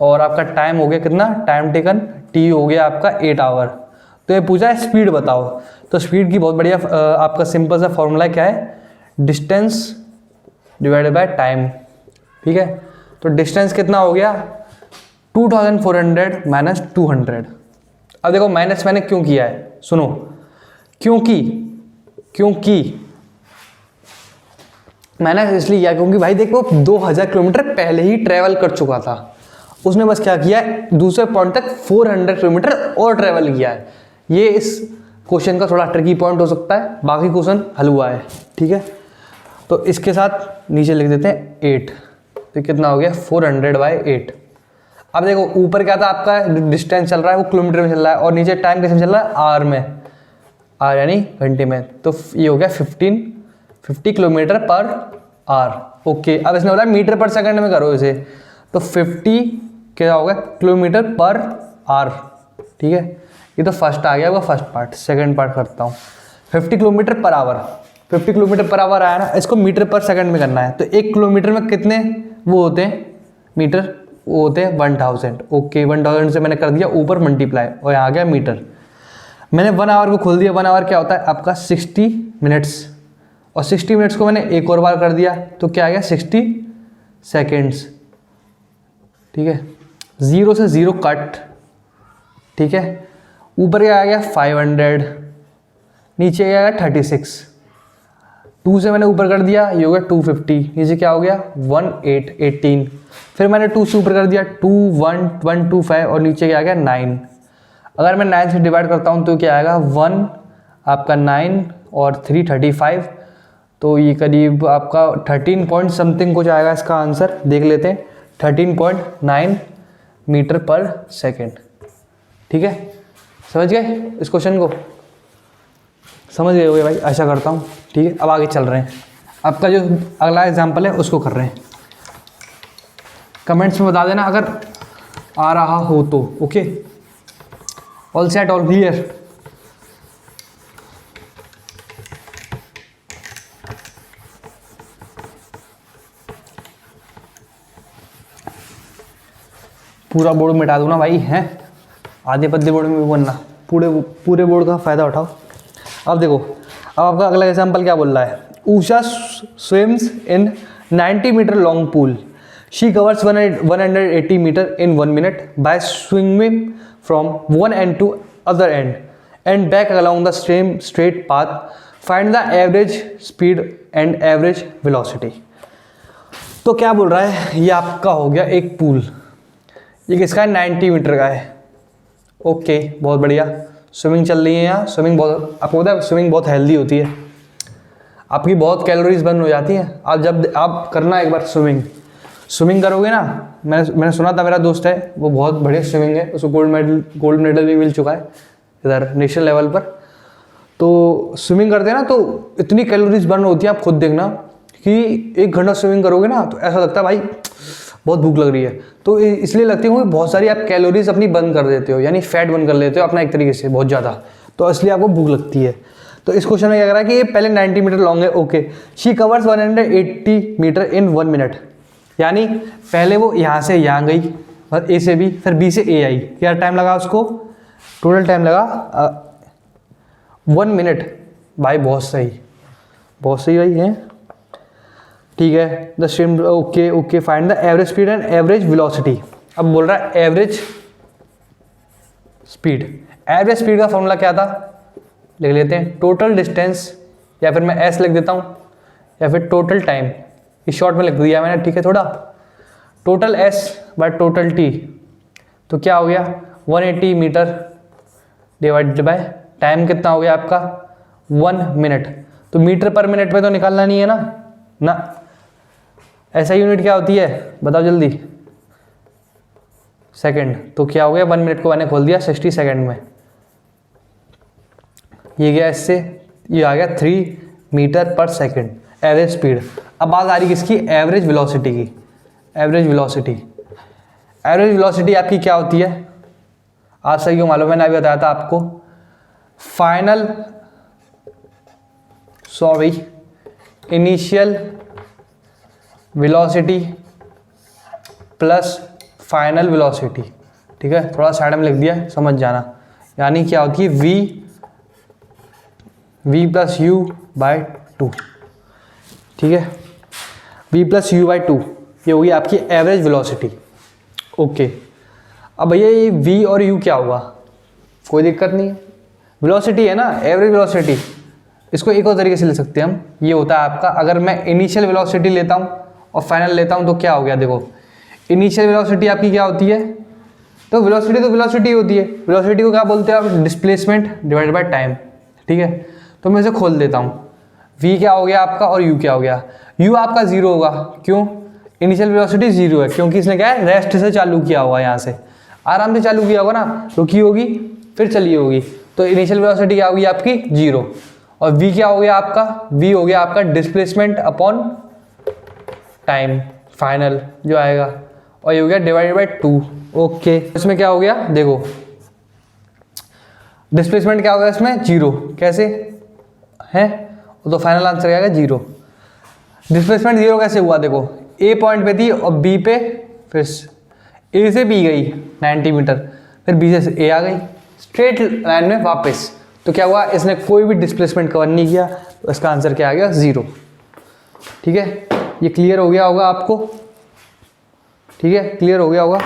और आपका टाइम हो गया कितना, टाइम टेकन T हो गया आपका 8 आवर। तो ये पूछा है स्पीड बताओ, तो स्पीड की बहुत बढ़िया आपका सिंपल सा फॉर्मूला क्या है, डिस्टेंस डिवाइडेड बाय टाइम। ठीक है, तो डिस्टेंस कितना हो गया 2400 माइनस 200। अब देखो माइनस मैंने क्यों किया है, सुनो, क्योंकि मैंने इसलिए किया क्योंकि भाई देखो 2000 किलोमीटर पहले ही ट्रेवल कर चुका था, उसने बस क्या किया है दूसरे पॉइंट तक 400 किलोमीटर और ट्रेवल किया है। ये इस क्वेश्चन का थोड़ा ट्रिकी पॉइंट हो सकता है, बाकी क्वेश्चन हल हुआ है। ठीक है, तो इसके साथ नीचे लिख देते हैं 8, तो कितना हो गया 400/8। अब देखो ऊपर क्या था आपका डिस्टेंस चल रहा है वो किलोमीटर में चल रहा है, और नीचे टाइम कैसे चल रहा है आर में, आर यानी घंटे में, तो ये हो गया 50 किलोमीटर पर आवर। ओके, अब इसने बोला मीटर पर सेकंड में करो इसे, तो 50 क्या होगा किलोमीटर पर आवर। ठीक है, ये तो फर्स्ट आ गया वो फर्स्ट पार्ट, सेकंड पार्ट करता हूँ। 50 kilometre per our, 50 kilometre per our आया ना, इसको मीटर पर सेकंड में करना है, तो 1 किलोमीटर में कितने वो होते हैं मीटर, वो होते हैं 1000। ओके, 1000 से मैंने कर दिया ऊपर मल्टीप्लाई, और यहाँ आ गया मीटर। मैंने 1 आवर को खोल दिया, 1 आवर क्या होता है आपका 60 मिनट्स, और 60 मिनट्स को मैंने एक और बार कर दिया, तो क्या आ गया 60 सेकेंड्स। ठीक है, 0 से 0 कट। ठीक है, ऊपर क्या आ गया 500, नीचे क्या आ गया 36, 2 से मैंने ऊपर कर दिया, ये हो गया 250, नीचे क्या हो गया 18, फिर मैंने 2 से ऊपर कर दिया 2, 1, 1, 2, 5, और नीचे क्या आ गया 9। अगर मैं 9 से डिवाइड करता हूँ तो क्या आएगा 1 आपका 9 और 3 35, तो ये करीब आपका 13 पॉइंट समथिंग कुछ आएगा इसका आंसर, देख लेते हैं 13.9 मीटर पर सेकेंड। ठीक है, समझ गए इस क्वेश्चन को, समझ गए होगे भाई, ऐसा करता हूँ। ठीक है, अब आगे चल रहे हैं, आपका जो अगला एग्जाम्पल है उसको कर रहे हैं। कमेंट्स में बता देना अगर आ रहा हो तो। Okay, all set, all clear. पूरा बोर्ड मिटा दूँ ना भाई, हैं आधे पद्दे बोर्ड में भी बनना, पूरे बोर्ड का फ़ायदा उठाओ। अब देखो, अब आपका अगला एग्जाम्पल क्या बोल रहा है, Usha swims in 90 metre long pool, she covers 180 metre in 1 minute by swimming from one end to other end back along the same straight path, find the average speed and average velocity. तो क्या बोल रहा है, ये आपका हो गया एक पूल, ये किसका है 90 मीटर का है। ओके, बहुत बढ़िया, स्विमिंग चल रही है यहाँ, स्विमिंग बहुत, आपको पता है स्विमिंग बहुत हेल्दी होती है, आपकी बहुत कैलोरीज बर्न हो जाती हैं। आप जब आप करना एक बार स्विमिंग करोगे ना, मैंने सुना था, मेरा दोस्त है वो बहुत बढ़िया स्विमिंग है, उसको गोल्ड मेडल भी मिल चुका है इधर नेशनल लेवल पर। तो स्विमिंग करते हैं ना तो इतनी कैलोरीज बर्न होती है, आप खुद देखना कि 1 घंटा स्विमिंग करोगे ना तो ऐसा लगता है भाई बहुत भूख लग रही है, तो इसलिए लगती है बहुत सारी आप कैलोरीज अपनी बंद कर देते हो, यानी फैट बंद कर लेते हो अपना एक तरीके से बहुत ज़्यादा, तो इसलिए आपको भूख लगती है। तो इस क्वेश्चन में क्या कर रहा है कि ये पहले 90 मीटर लॉन्ग है। Okay, she covers 180 metre in 1 minute, यानी पहले वो यहाँ से यहाँ गई और ए से बी, फिर बी से ए आई, क्या टाइम लगा उसको, टोटल टाइम लगा 1 मिनट। भाई बहुत सही भाई है। ठीक है, the stream, okay, find the average speed and average velocity. अब बोल रहा है एवरेज स्पीड का फॉर्मूला क्या था, लिख लेते हैं, टोटल डिस्टेंस, या फिर मैं एस लिख देता हूँ, या फिर टोटल टाइम, इस शॉर्ट में लिख दिया मैंने। ठीक है, थोड़ा total S by total T, तो क्या हो गया 180 मीटर डिवाइडेड बाय टाइम कितना हो गया आपका 1 मिनट। तो मीटर पर मिनट में तो निकालना नहीं है ना, ऐसा यूनिट क्या होती है बताओ जल्दी, सेकंड। तो क्या हो गया 1 मिनट को मैंने खोल दिया 60 सेकंड में, ये गया इससे, ये आ गया 3 मीटर पर सेकंड एवरेज स्पीड। अब बात आ रही किसकी, एवरेज वेलोसिटी की। एवरेज वेलोसिटी आपकी क्या होती है, आज सही क्यों मालूम, मैंने अभी बताया था आपको, initial velocity plus final velocity, ठीक है, थोड़ा साइड में लिख दिया, समझ जाना। यानी क्या होती है v plus you by two, ठीक है, v plus you by two, ये होगी आपकी एवरेज वेलोसिटी। ओके, अब भैया ये v और u क्या होगा, कोई दिक्कत नहीं है, वेलोसिटी है ना, एवरेज वेलोसिटी। इसको एक और तरीके से ले सकते हैं हम, ये होता है आपका, अगर मैं इनिशियल वेलोसिटी लेता हूँ और फाइनल लेता हूँ तो क्या हो गया, देखो इनिशियल वेलोसिटी आपकी क्या होती है, तो वेलोसिटी होती है, वेलोसिटी को क्या बोलते हैं आप, डिस्प्लेसमेंट डिवाइडेड बाय टाइम, ठीक है। तो मैं इसे खोल देता हूँ, v क्या हो गया आपका और u क्या हो गया, u आपका 0 होगा, क्यों, इनिशियल वेलोसिटी 0 है, क्योंकि इसने क्या है, रेस्ट से चालू किया होगा, यहाँ से आराम से चालू किया होगा ना, रुकी होगी फिर चली होगी, तो इनिशियल वेलोसिटी क्या होगी आपकी 0, और v क्या हो गया आपका, v हो गया आपका डिस्प्लेसमेंट अपॉन टाइम फाइनल जो आएगा, और ये हो गया डिवाइडेड बाय 2। ओके, इसमें क्या हो गया, देखो डिस्प्लेसमेंट क्या होगा इसमें 0, कैसे है, तो फाइनल आंसर क्या आएगा 0। डिस्प्लेसमेंट 0 कैसे हुआ, देखो a पॉइंट पे थी और b पे, फिर a से b गई 90 मीटर, फिर b से a आ गई स्ट्रेट लाइन में वापस, तो क्या हुआ, इसने कोई भी डिस्प्लेसमेंट कवर नहीं किया, तो इसका आंसर क्या आ गया 0, ठीक है। ये क्लियर हो गया होगा आपको, ठीक है, क्लियर हो गया होगा।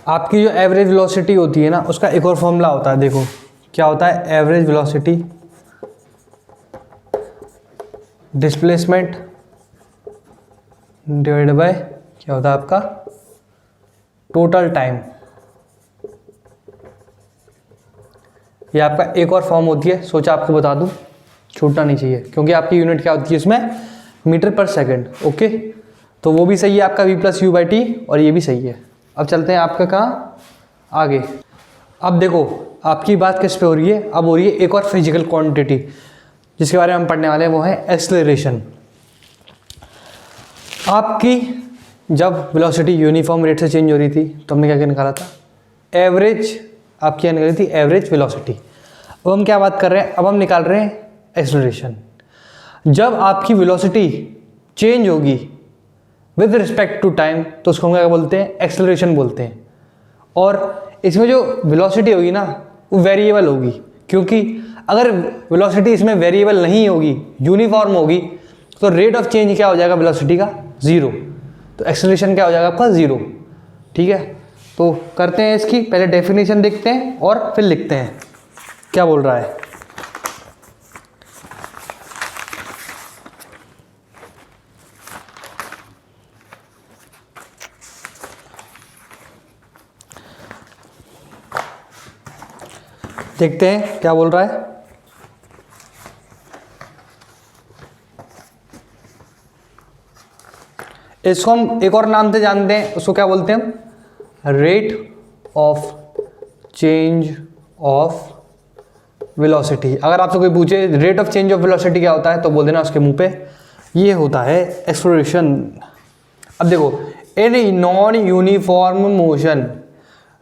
आपकी जो एवरेज वेलोसिटी होती है ना, उसका एक और फॉर्मूला होता है, देखो क्या होता है, average velocity displacement divide by क्या होता है आपका टोटल टाइम। ये आपका एक और फॉर्म होती है, सोचा आपको बता दूं, छूटना नहीं चाहिए, क्योंकि आपकी यूनिट क्या होती है इसमें, मीटर पर सेकंड। ओके, तो वो भी सही है आपका v plus you by T, और ये भी सही है। अब चलते हैं आपका कहाँ आगे। अब देखो आपकी बात किस पे हो रही है, अब हो रही है एक और फिजिकल क्वांटिटी जिसके बारे में हम पढ़ने वाले हैं, वो है एक्सेलरेशन। आपकी जब वेलोसिटी यूनिफॉर्म रेट से चेंज हो रही थी तो हमने क्या निकाला था, एवरेज, आपकी क्या निकाली थी, एवरेज वेलोसिटी। अब हम क्या बात कर रहे हैं, अब हम निकाल रहे हैं एक्सेलरेशन। जब आपकी वेलोसिटी चेंज होगी विद रिस्पेक्ट टू टाइम तो उसको हम क्या बोलते हैं, एक्सेलरेशन बोलते हैं। और इसमें जो वेलोसिटी होगी ना वो वेरिएबल होगी, क्योंकि अगर वेलोसिटी इसमें वेरिएबल नहीं होगी, यूनिफॉर्म होगी, तो रेट ऑफ चेंज क्या हो जाएगा वेलोसिटी का 0, तो एक्सेलरेशन क्या हो जाएगा आपका 0, ठीक है। तो करते हैं इसकी पहले डेफिनेशन देखते हैं और फिर लिखते हैं क्या बोल रहा है। देखते हैं क्या बोल रहा है। इसको हम एक और नाम से जानते हैं, उसको क्या बोलते हैं हम, rate of change of velocity. अगर आपसे कोई पूछे rate of change of velocity क्या होता है तो बोल देना उसके मुंह पे, ये होता है एक्सेलरेशन। अब देखो इन non uniform motion,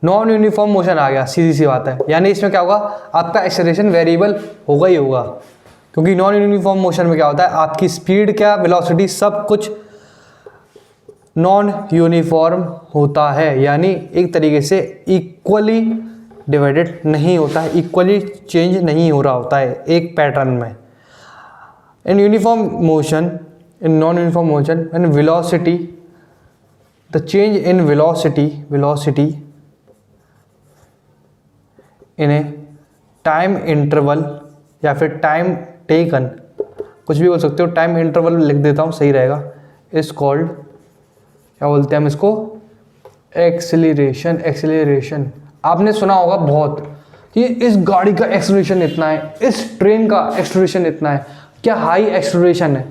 non uniform motion आ गया, सीधी सी बात है, यानी इसमें क्या होगा, आपका एक्सेलरेशन वेरिएबल होगा ही होगा, क्योंकि नॉन यूनिफॉर्म मोशन में क्या होता है, आपकी स्पीड क्या, वेलोसिटी सब कुछ नॉन यूनिफॉर्म होता है, यानी एक तरीके से इक्वली डिवाइडेड नहीं होता है, इक्वली चेंज नहीं हो रहा होता है एक पैटर्न में। In uniform motion, in non uniform motion and velocity, the change in velocity in A time interval या फिर टाइम टेकन, कुछ भी बोल सकते हो, टाइम इंटरवल लिख देता हूँ सही रहेगा, इज कॉल्ड, क्या बोलते हैं हम इसको, एक्सेलरेशन। आपने सुना होगा बहुत कि इस गाड़ी का एक्सेलरेशन इतना है, इस ट्रेन का एक्सेलरेशन इतना है, क्या हाई एक्सेलरेशन है।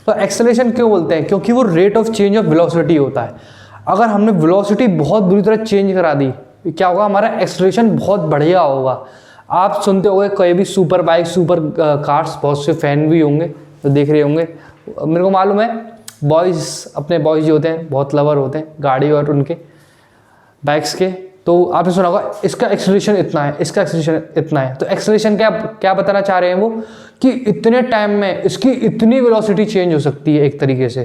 तो एक्सेलरेशन क्यों बोलते हैं, क्योंकि वो rate of change of velocity होता है। अगर हमने वेलोसिटी बहुत बुरी तरह चेंज करा दी, क्या होगा, हमारा एक्सेलरेशन बहुत बढ़िया होगा। आप सुनते होंगे कहीं भी सुपर बाइक, सुपर कार्स, बहुत से फैन भी होंगे तो देख रहे होंगे, मेरे को मालूम है बॉयज़, अपने बॉयज़ जो होते हैं बहुत लवर होते हैं गाड़ी और उनके बाइक्स के, तो आपने सुना होगा इसका एक्सेलरेशन इतना है, इसका एक्सेलरेशन इतना है। तो एक्सेलरेशन क्या बताना चाह रहे हैं वो, कि इतने टाइम में इसकी इतनी वेलोसिटी चेंज हो सकती है एक तरीके से।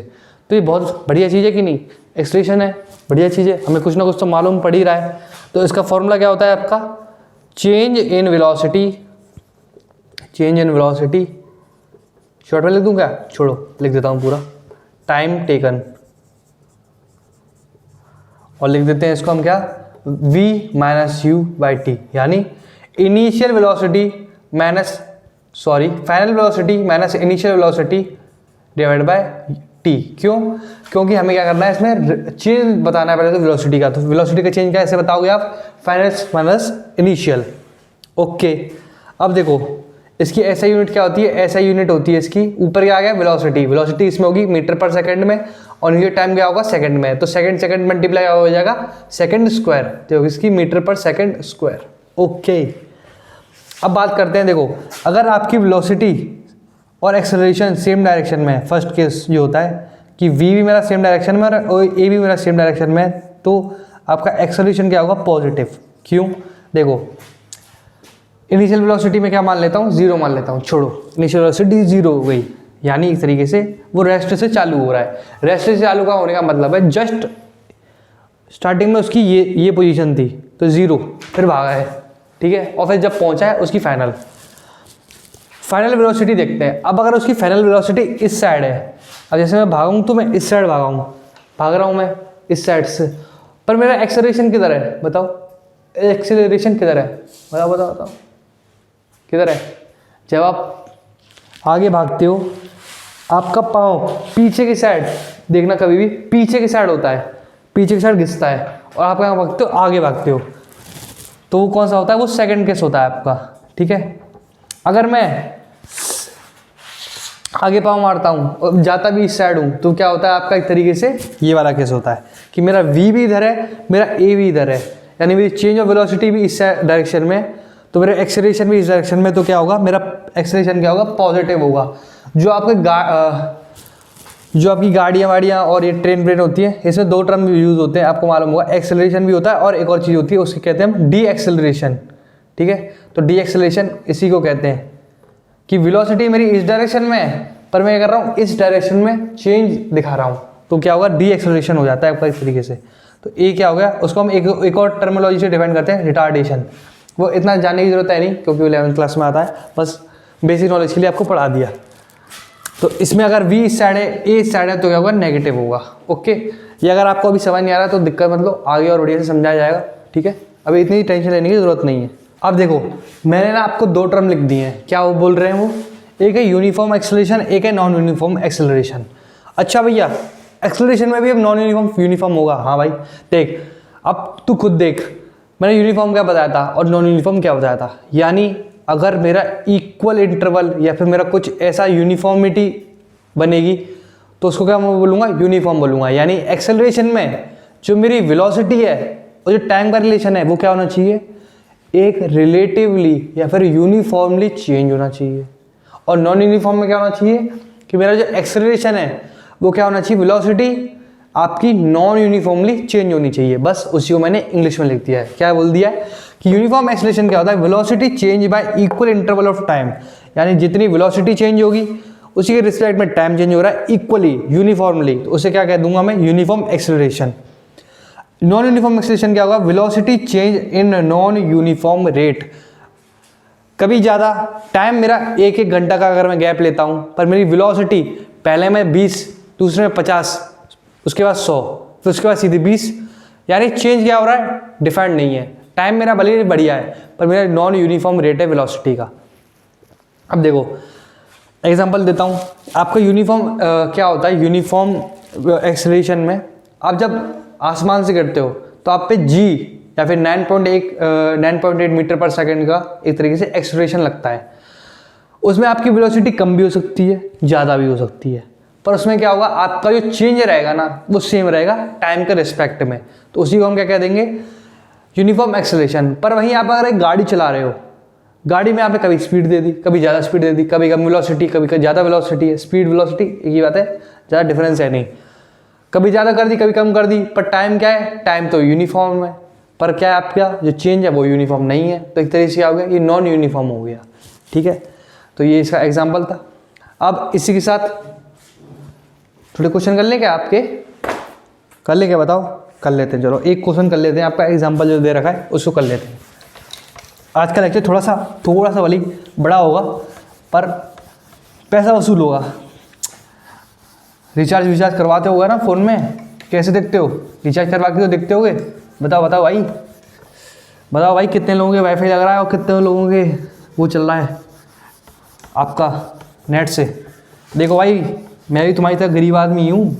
तो ये बहुत बढ़िया चीज़ है कि नहीं, एक्सेलरेशन है, बढ़िया चीज़ है, हमें कुछ ना कुछ तो मालूम पड़ ही रहा है। तो इसका फॉर्मूला क्या होता है आपका, change in velocity, change in velocity, short में लिख दूँ क्या, छोड़ो लिख देता हूँ पूरा, टाइम टेकन, और लिख देते हैं इसको हम क्या, v minus u by t, यानी initial velocity minus final velocity minus initial velocity divide by t. क्यों, क्योंकि हमें क्या करना है, इसमें चेंज बताना है पहले तो वेलोसिटी का। तो वेलोसिटी का चेंज कैसे बताओगे आप, फाइनल माइनस इनिशियल। ओके, अब देखो इसकी एसआई यूनिट क्या होती है, एसआई यूनिट होती है इसकी, ऊपर क्या आ गया वेलोसिटी, वेलोसिटी इसमें होगी मीटर पर सेकंड में, और नीचे टाइम क्या होगा सेकंड में, तो सेकंड मल्टीप्लाई हो जाएगा सेकंड स्क्वायर, तो इसकी मीटर पर सेकंड स्क्वायर। ओके, अब बात करते हैं, देखो अगर आपकी वेलोसिटी और एक्सेलरेशन सेम डायरेक्शन में है, फर्स्ट केस जो होता है कि v भी मेरा सेम डायरेक्शन में और a भी मेरा सेम डायरेक्शन में है, तो आपका एक्सेलरेशन क्या होगा, पॉजिटिव। क्यों, देखो इनिशियल वेलोसिटी में क्या मान लेता हूँ, जीरो मान लेता हूँ, छोड़ो इनिशियल वेलोसिटी जीरो हो गई, यानी एक तरीके से वो रेस्ट से चालू हो रहा है। रेस्ट से चालू का होने का मतलब है जस्ट स्टार्टिंग में उसकी ये पोजीशन थी तो जीरो, फिर भागा है, ठीक है, और फिर जब पहुंचा है उसकी फाइनल वेलोसिटी देखते हैं। अब अगर उसकी फाइनल वेलोसिटी इस साइड है, अब जैसे मैं भागूँ तो मैं इस साइड भाग रहा हूँ मैं इस साइड से, पर मेरा एक्सेलरेशन किधर है बताओ, एक्सेलरेशन किधर है, बताओ किधर है। जब आप आगे भागते हो आपका पाँव पीछे की साइड, देखना कभी भी पीछे की साइड होता है, पीछे की साइड घिसता है, और आप यहाँ भागते हो आगे भागते हो, तो वो कौन सा होता है, वो सेकंड केस होता है आपका, ठीक है। अगर मैं आगे पाँव मारता हूँ और जाता भी इस साइड हूँ तो क्या होता है आपका, एक तरीके से ये वाला केस होता है कि मेरा v भी इधर है, मेरा a भी इधर है, यानी मेरी चेंज ऑफ वेलोसिटी भी इस डायरेक्शन में, तो मेरा एक्सेलरेशन भी इस डायरेक्शन में, तो क्या होगा, मेरा एक्सेलरेशन क्या होगा, पॉजिटिव होगा। जो आपकी गाड़ियाँ वाड़ियाँ और ये ट्रेन होती है, इसमें दो टर्म यूज़ होते हैं, आपको मालूम होगा, एक्सेलरेशन भी होता है और एक और चीज़ होती है उसकी कहते हैं हम डी एक्सेलरेशन, ठीक है। तो डी एक्सेलरेशन इसी को कहते हैं कि वेलोसिटी मेरी इस डायरेक्शन में है पर मैं क्या कर रहा हूँ, इस डायरेक्शन में चेंज दिखा रहा हूँ, तो क्या होगा, डी एक्सेलरेशन हो जाता है आपका इस तरीके से। तो ए क्या हो गया, उसको हम एक और टर्मिनोलॉजी से डिफाइन करते हैं, रिटार्डेशन। वो इतना जानने की जरूरत है नहीं क्योंकि 11th क्लास में आता है, बस बेसिक नॉलेज के लिए आपको पढ़ा दिया। तो इसमें अगर v इस साइड है, a इस साइड है, तो क्या होगा, नेगेटिव होगा। ओके, ये अगर आपको अभी समझ नहीं आ रहा तो दिक्कत मतलब आगे और बढ़िया से समझाया जाएगा, ठीक है, अभी इतनी टेंशन लेने की जरूरत नहीं है। अब देखो मैंने ना आपको दो टर्म लिख दिए हैं, क्या वो बोल रहे हैं वो, एक है यूनिफॉर्म एक्सेलरेशन, एक है नॉन यूनिफॉर्म एक्सेलरेशन। अच्छा भैया एक्सेलरेशन में भी अब नॉन यूनिफॉर्म होगा, हाँ भाई देख, अब तू खुद देख, मैंने यूनिफॉर्म क्या बताया था और नॉन यूनिफॉर्म क्या बताया था, यानी अगर मेरा इक्वल इंटरवल या फिर मेरा कुछ ऐसा यूनिफॉर्मिटी बनेगी तो उसको क्या मैं बोलूँगा, यूनिफॉर्म बोलूँगा। यानी एक्सेलरेशन में जो मेरी वेलोसिटी है और जो टाइम का रिलेशन है वो क्या होना चाहिए, एक रिलेटिवली या फिर यूनिफॉर्मली चेंज होना चाहिए। और नॉन यूनिफॉर्म में क्या होना चाहिए कि मेरा जो एक्सेलरेशन है वो क्या होना चाहिए, वेलोसिटी आपकी नॉन यूनिफॉर्मली चेंज होनी चाहिए। बस उसी को मैंने इंग्लिश में लिख दिया है, क्या बोल दिया है कि यूनिफॉर्म एक्सेलरेशन क्या होता है, velocity change y equal interval of time, यानी जितनी वेलोसिटी चेंज होगी उसी के रिस्पेक्ट में टाइम चेंज हो रहा है इक्वली यूनिफॉर्मली, तो उसे क्या कह दूंगा मैं, uniform acceleration. Non uniform acceleration क्या होगा, velocity change in non uniform rate. कभी ज़्यादा टाइम मेरा एक घंटा का अगर मैं गैप लेता हूँ पर मेरी वेलोसिटी पहले में 20, दूसरे में 50, उसके बाद 100, फिर उसके बाद सीधे 20, यानी चेंज क्या हो रहा है, डिफाइंड नहीं है। टाइम मेरा भले ही बढ़िया है पर मेरा नॉन यूनिफॉर्म रेट है वेलोसिटी का। अब देखो एग्जांपल देता हूँ आपका, यूनिफॉर्म क्या होता है, यूनिफॉर्म एक्सेलरेशन में आप जब आसमान से गिरते हो तो आप पे जी या फिर 9.8 मीटर पर सेकंड का एक तरीके से एक्सेलरेशन लगता है। उसमें आपकी वेलोसिटी कम भी हो सकती है, ज़्यादा भी हो सकती है, पर उसमें क्या होगा, आपका जो चेंज रहेगा ना वो सेम रहेगा टाइम के रिस्पेक्ट में, तो उसी को हम क्या कह देंगे, यूनिफॉम एक्सेलरेशन। पर वहीं आप अगर एक गाड़ी चला रहे हो, गाड़ी में आपने कभी स्पीड दे दी, कभी ज़्यादा स्पीड दे दी, कभी कम वेलोसिटी, कभी ज़्यादा वेलोसिटी है, स्पीड वेलोसिटी एक ही बात है, ज़्यादा डिफरेंस है नहीं, कभी ज़्यादा कर दी कभी कम कर दी, पर टाइम क्या है, टाइम तो यूनिफॉर्म है, पर क्या है आपका जो चेंज है वो यूनिफॉर्म नहीं है, तो एक तरीके से क्या हो गया, ये नॉन यूनिफॉर्म हो गया, ठीक है। तो ये इसका एग्जाम्पल था। अब इसी के साथ थोड़े क्वेश्चन कर लें क्या आपके? कर ले क्या बताओ? कर लेते हैं, चलो एक क्वेश्चन कर लेते हैं। आपका एग्जाम्पल जो दे रखा है उसको कर लेते हैं। आज का लेक्चर थोड़ा सा वाली बड़ा होगा, पर पैसा वसूल होगा। रिचार्ज करवाते होगा ना फ़ोन में? कैसे देखते हो? रिचार्ज करवा के तो देखते होगे। बताओ भाई कितने लोगों के वाईफाई लग रहा है और कितने लोगों के वो चल रहा है आपका नेट से। देखो भाई, मैं भी तुम्हारी तरह गरीब आदमी हूँ,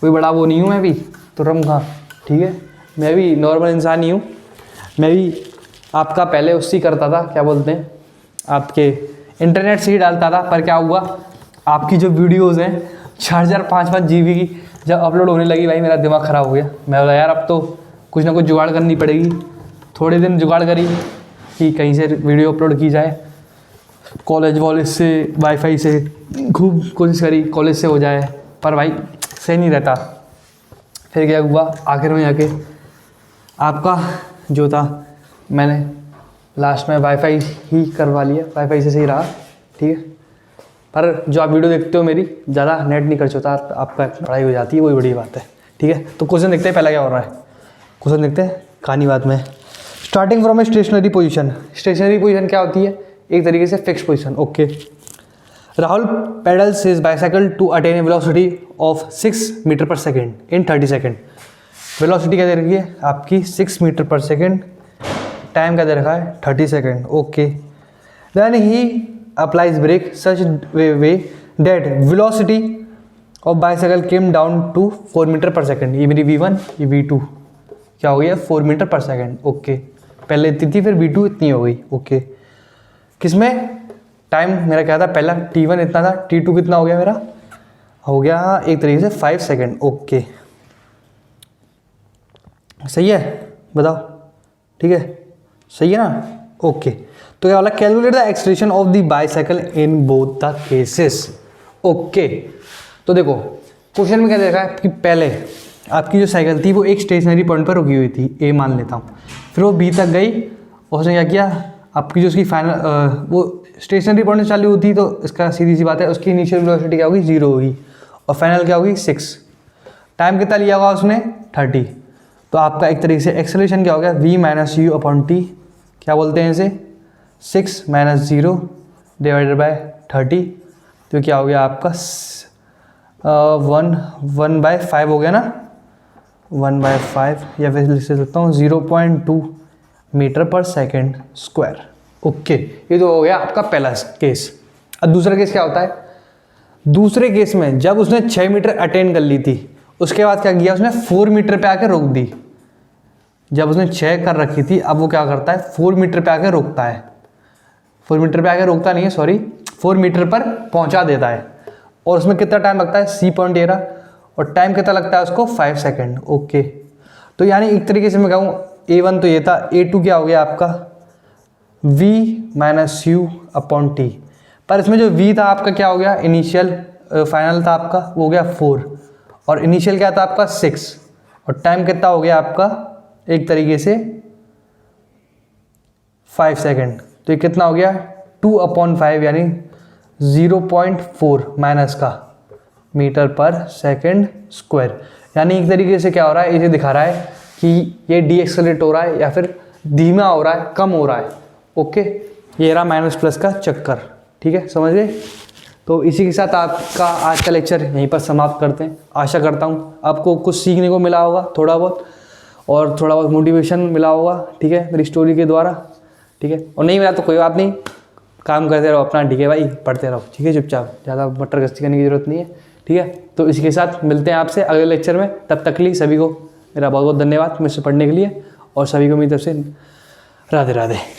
कोई बड़ा वो नहीं हूँ मैं भी तुरम खा, ठीक है। मैं भी नॉर्मल इंसान ही हूँ। मैं भी आपका पहले उससे करता था, क्या बोलते हैं, आपके इंटरनेट से ही डालता था। पर क्या हुआ, आपकी जो वीडियोज़ हैं 4 5 GB की जब अपलोड होने लगी, भाई मेरा दिमाग ख़राब हो गया। मैं बोला यार अब तो कुछ ना कुछ जुगाड़ करनी पड़ेगी। थोड़े दिन जुगाड़ करी कि कहीं से वीडियो अपलोड की जाए, कॉलेज से वाईफाई से खूब कोशिश करी कॉलेज से हो जाए, पर भाई सही नहीं रहता। फिर क्या हुआ, आखिर में जाके आपका जो था मैंने लास्ट में वाईफाई ही करवा लिया, वाईफाई से सही रहा, ठीक है। पर जो आप वीडियो देखते हो मेरी, ज़्यादा नेट नहीं खर्च होता, आपका पढ़ाई हो जाती है, वही बड़ी बात है, ठीक है। तो क्वेश्चन देखते हैं पहला क्या हो रहा है। क्वेश्चन देखते हैं कहानी बात में। Starting from a stationary position. Stationary position क्या होती है? एक तरीके से fix position, okay. Rahul pedals his bicycle to attain a velocity of 6 metre per second in 30 second. Velocity क्या दे रखी है आपकी? 6 मीटर पर सेकेंड। टाइम क्या दे रखा है? 30 second, okay. Then he applies brake such way that velocity of bicycle came down to 4 metre per second. ये मेरी V1, ये V2 क्या हो गया? 4 मीटर पर सेकेंड, ओके। पहले इतनी थी, फिर V2 इतनी हो गई, ओके। किसमें टाइम मेरा क्या था? पहला T1 इतना था, T2 कितना हो गया मेरा? हो गया एक तरीके से 5 सेकेंड, ओके। सही है, बताओ, ठीक है, सही है ना, ओके। तो क्या बोला? Calculate the acceleration of the bicycle in both the cases, okay. तो देखो क्वेश्चन में क्या देखा है कि पहले आपकी जो साइकिल थी वो एक स्टेशनरी पॉइंट पर रुकी हुई थी, ए मान लेता हूँ। फिर वो बी तक गई और उसने क्या किया, आपकी जो उसकी फाइनल वो स्टेशनरी पॉइंट से चालू होती तो इसका सीधी सी बात है उसकी इनिशियल वेलोसिटी क्या होगी? 0 होगी, और फाइनल क्या होगी? 6। टाइम कितना लिया होगा उसने? 30। तो आपका एक तरीके से एक्सेलरेशन क्या हो गया? v minus you upon T, क्या बोलते हैं इसे? 6 माइनस 0 डिवाइडेड बाय 30। तो क्या हो गया आपका 1/5 हो गया ना, 1/5, या फिर लिख सकता हूँ 0.2 metre per second square, okay. ये तो हो गया आपका पहला केस। अब दूसरा केस क्या होता है? दूसरे केस में जब उसने 6 मीटर अटेन कर ली थी, उसके बाद क्या किया उसने? 4 मीटर पे आके रोक दी। जब उसने 6 कर रखी थी, अब वो क्या करता है? 4 मीटर पे आके रोकता है। 4 मीटर पे आके रोकता नहीं है, सॉरी, 4 मीटर पर पहुंचा देता है। और उसमें कितना टाइम लगता है? C.13, और टाइम कितना लगता है उसको? 5 सेकेंड, ओके। तो यानी एक तरीके से मैं कहूँ A1 तो ये था, A2 क्या हो गया आपका? V minus you upon T. पर इसमें जो V था आपका क्या हो गया? इनिशियल, फाइनल था आपका, वो हो गया 4, और इनिशियल क्या था आपका? 6, और टाइम कितना हो गया आपका? एक तरीके से 5 सेकेंड। तो ये कितना हो गया? 2/5 यानी 0.4 माइनस का मीटर पर सेकेंड स्क्वायर। यानी एक तरीके से क्या हो रहा है? इसे दिखा रहा है कि ये डीएक्सेलरेट हो रहा है या फिर धीमा हो रहा है, कम हो रहा है, ओके। ये रहा माइनस प्लस का चक्कर, ठीक है, समझ गए। तो इसी के साथ आपका आज का लेक्चर यहीं पर समाप्त करते हैं। आशा करता हूँ आपको कुछ सीखने को मिला होगा, थोड़ा बहुत, और थोड़ा बहुत मोटिवेशन मिला होगा, ठीक है, मेरी स्टोरी के द्वारा, ठीक है। और नहीं मिला तो कोई बात नहीं, काम करते रहो अपना, ठीक है भाई, पढ़ते रहो, ठीक है, चुपचाप, ज़्यादा मटर गश्ती करने की ज़रूरत नहीं है, ठीक है। तो इसी के साथ मिलते हैं आपसे अगले लेक्चर में। तब तक के लिए सभी को मेरा बहुत बहुत धन्यवाद मुझसे पढ़ने के लिए, और सभी को मेरी तरफ से राधे राधे।